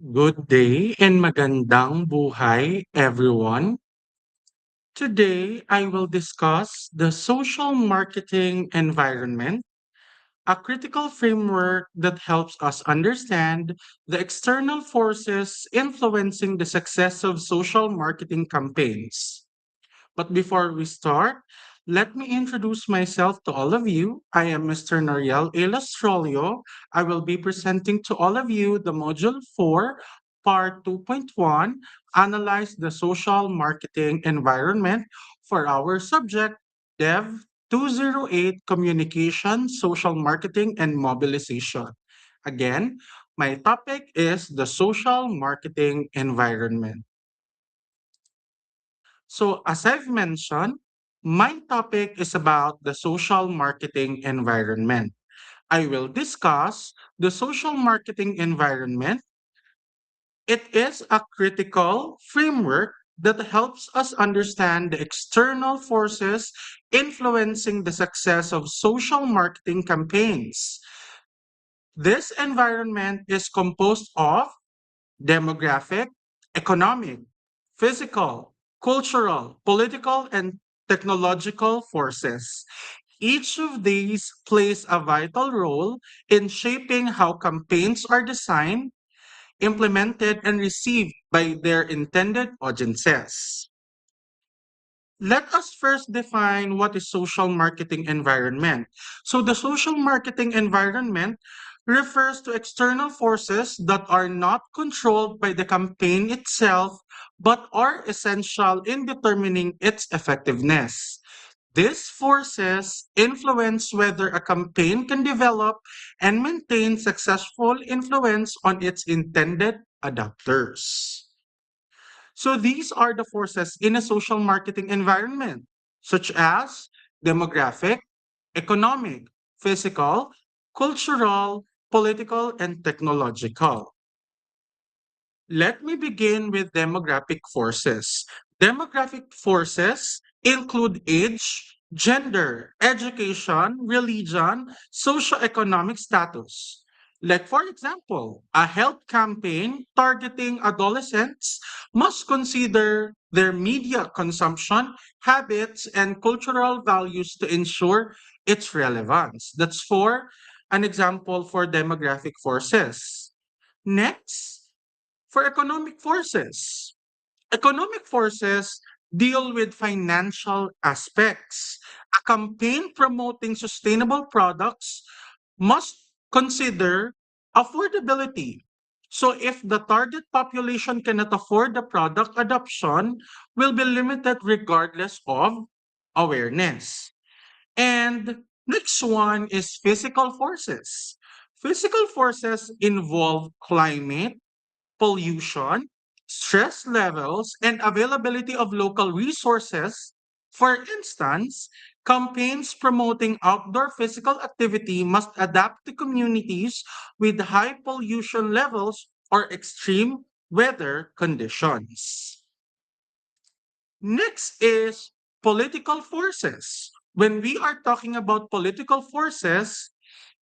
Good day and magandang buhay, everyone. Today, I will discuss the social marketing environment, a critical framework that helps us understand the external forces influencing the success of social marketing campaigns. But before we start, let me introduce myself to all of you. I am Mr. Nariel Elastrolio. I will be presenting to all of you the Module 4, Part 2.1, Analyze the Social Marketing Environment for our subject, Dev 208, Communication, Social Marketing, and Mobilization. Again, my topic is the social marketing environment. So, as I've mentioned, my topic is about the social marketing environment. I will discuss the social marketing environment. It is a critical framework that helps us understand the external forces influencing the success of social marketing campaigns. This environment is composed of demographic, economic, physical, cultural, political, and technological forces. Each of these plays a vital role in shaping how campaigns are designed, implemented, and received by their intended audiences. Let us first define what is social marketing environment. So the social marketing environment refers to external forces that are not controlled by the campaign itself but are essential in determining its effectiveness. These forces influence whether a campaign can develop and maintain successful influence on its intended adopters. So these are the forces in a social marketing environment, such as demographic, economic, physical, cultural, political, and technological. Let me begin with demographic forces. Demographic forces include age, gender, education, religion, socioeconomic status. Like, for example, a health campaign targeting adolescents must consider their media consumption habits and cultural values to ensure its relevance. That's for an example for demographic forces. Next, for economic forces. Economic forces deal with financial aspects. A campaign promoting sustainable products must consider affordability. So if the target population cannot afford the product, adoption will be limited regardless of awareness. And next one is physical forces. Physical forces involve climate, pollution, stress levels, and availability of local resources. For instance, campaigns promoting outdoor physical activity must adapt to communities with high pollution levels or extreme weather conditions. Next is political forces. When we are talking about political forces,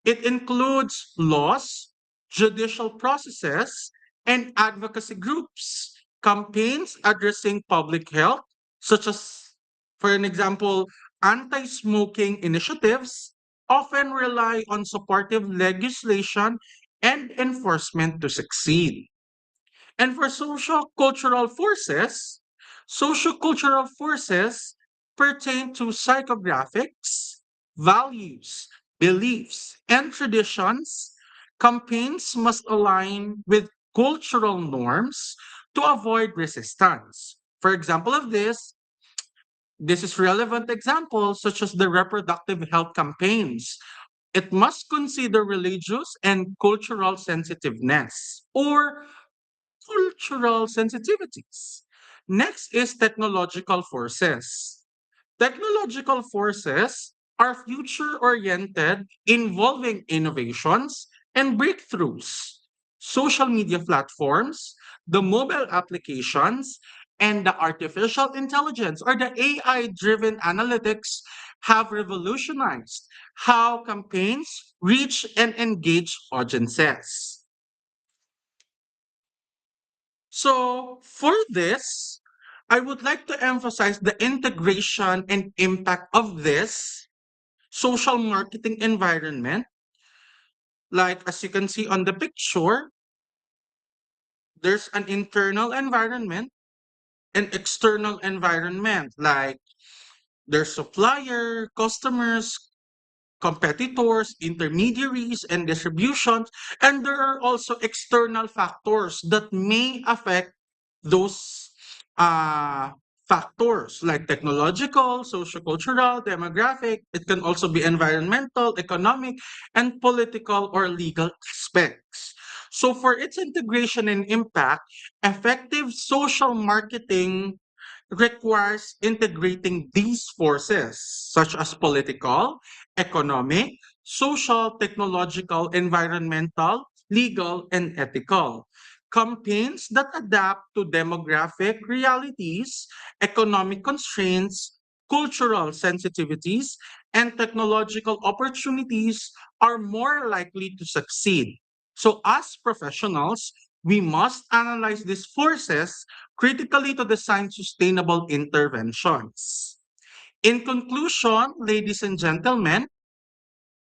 it includes laws, judicial processes, and advocacy groups. Campaigns addressing public health, such as, for an example, anti smoking initiatives, often rely on supportive legislation and enforcement to succeed. And for social cultural forces pertain to psychographics, values, beliefs, and traditions. Campaigns must align with cultural norms to avoid resistance. For example of this is relevant examples such as the reproductive health campaigns. It must consider religious and cultural sensitiveness or cultural sensitivities. Next is technological forces. Technological forces are future oriented, involving innovations and breakthroughs. Social media platforms, the mobile applications, and the artificial intelligence or the AI driven analytics have revolutionized how campaigns reach and engage audiences. So, for this, I would like to emphasize the integration and impact of this social marketing environment. Like, as you can see on the picture, there's an internal environment and external environment. Like, there's supplier, customers, competitors, intermediaries, and distributions. And there are also external factors that may affect those uh, factors like technological, sociocultural, demographic. It can also be environmental, economic, and political or legal aspects. So, for its integration and impact, effective social marketing requires integrating these forces, such as political, economic, social, technological, environmental, legal, and ethical. Campaigns that adapt to demographic realities, economic constraints, cultural sensitivities, and technological opportunities are more likely to succeed. So, as professionals, we must analyze these forces critically to design sustainable interventions. In conclusion, ladies and gentlemen,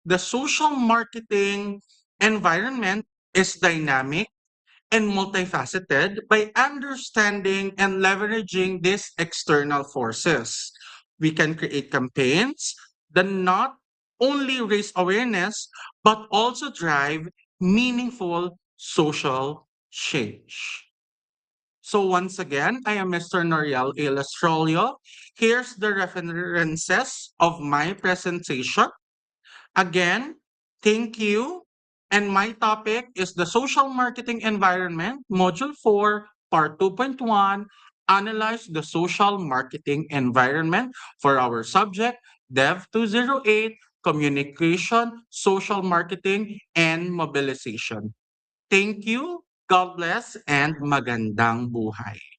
the social marketing environment is dynamic and multifaceted. By understanding and leveraging these external forces, we can create campaigns that not only raise awareness but also drive meaningful social change. So once again, I am Mr. Noriel A. Lastrolio. Here's the references of my presentation. Again, thank you. And my topic is the social marketing environment, Module 4, Part 2.1. Analyze the social marketing environment for our subject, Dev 208, Communication, Social Marketing, and Mobilization. Thank you. God bless and magandang buhay.